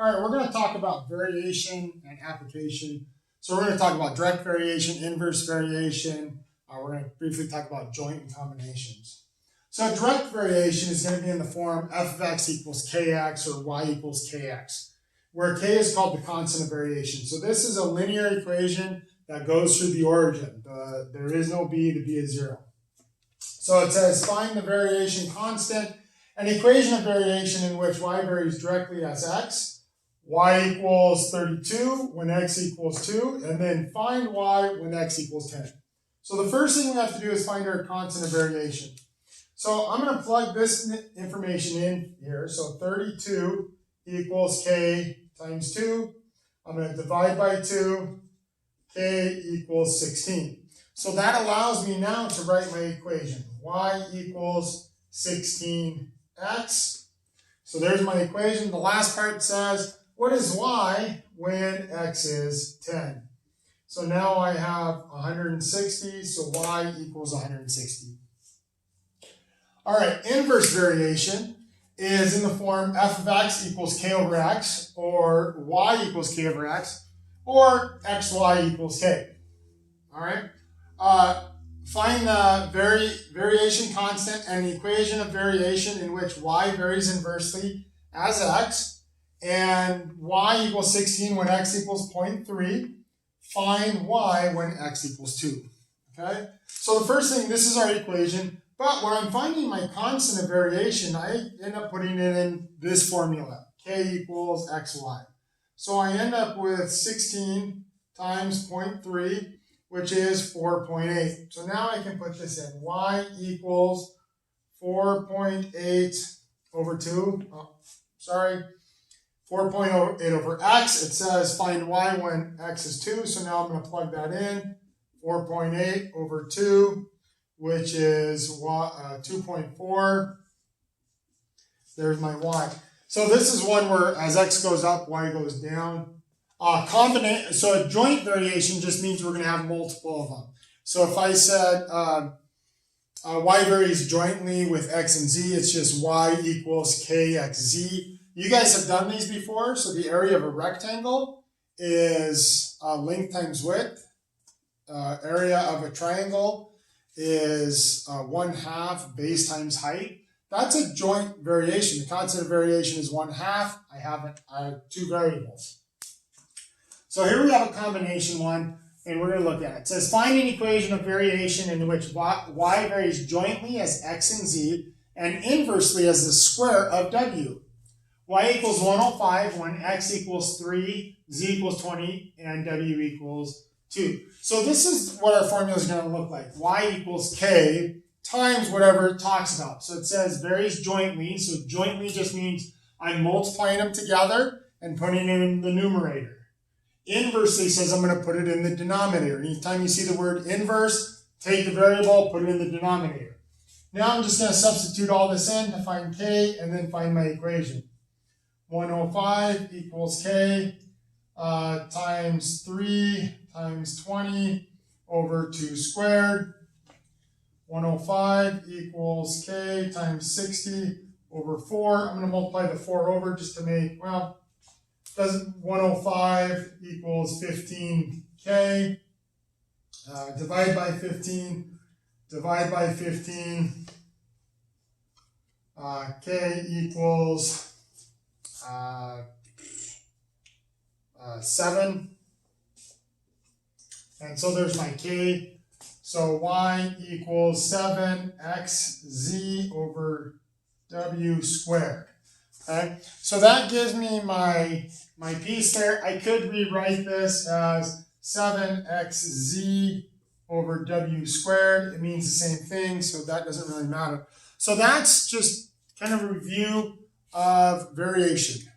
All right, we're going to talk about variation and application. So we're going to talk about direct variation, inverse variation. We're going to briefly talk about joint and combinations. So direct variation is going to be in the form f of x equals kx or y equals kx, where k is called the constant of variation. So this is a linear equation that goes through the origin. There is no b, the b is 0. So it says find the variation constant, an equation of variation in which y varies directly as x, y equals 32 when x equals 2, and then find y when x equals 10. So the first thing we have to do is find our constant of variation. So I'm going to plug this information in here. So 32 equals k times 2. I'm going to divide by 2. K equals 16. So that allows me now to write my equation. Y equals 16x. So there's my equation. The last part says, what is y when x is 10? So now I have 160, so y equals 160. All right, inverse variation is in the form f of x equals k over x, or y equals k over x, or xy equals k. All right. Find the variation constant and the equation of variation in which y varies inversely as x, and y equals 16 when x equals 0.3. Find y when x equals 2. Okay? So the first thing, this is our equation, but when I'm finding my constant of variation, I end up putting it in this formula, k equals xy. So I end up with 16 times 0.3, which is 4.8. So now I can put this in. Y equals 4.8 over 2. 4.8 over x. It says find y when x is 2. So now I'm going to plug that in. 4.8 over 2, which is 2.4. There's my y. So this is one where as x goes up, y goes down. So a joint variation just means we're going to have multiple of them. So if I said y varies jointly with x and z, it's just y equals kxz. You guys have done these before. So the area of a rectangle is length times width. Area of a triangle is 1/2 base times height. That's a joint variation. The constant of variation is 1/2. I have two variables. So here we have a combination one, and we're going to look at it. It says find an equation of variation in which y varies jointly as x and z, and inversely as the square of w. Y equals 105 when x equals 3, z equals 20, and w equals 2. So this is what our formula is going to look like. Y equals k times whatever it talks about. So it says varies jointly. So jointly just means I'm multiplying them together and putting it in the numerator. Inversely says I'm going to put it in the denominator. Anytime you see the word inverse, take the variable, put it in the denominator. Now I'm just going to substitute all this in to find k and then find my equation. 105 equals k times 3 times 20 over 2 squared. 105 equals k times 60 over 4. I'm going to multiply the 4 over just to make, well, 105 equals 15k. Divide by 15. Divide by 15. K equals 7. And so there's my k. So y equals 7xz over w squared. Okay, so that gives me my piece there. I could rewrite this as 7xz over w squared. It means the same thing, so that doesn't really matter. So that's just kind of a review of variation.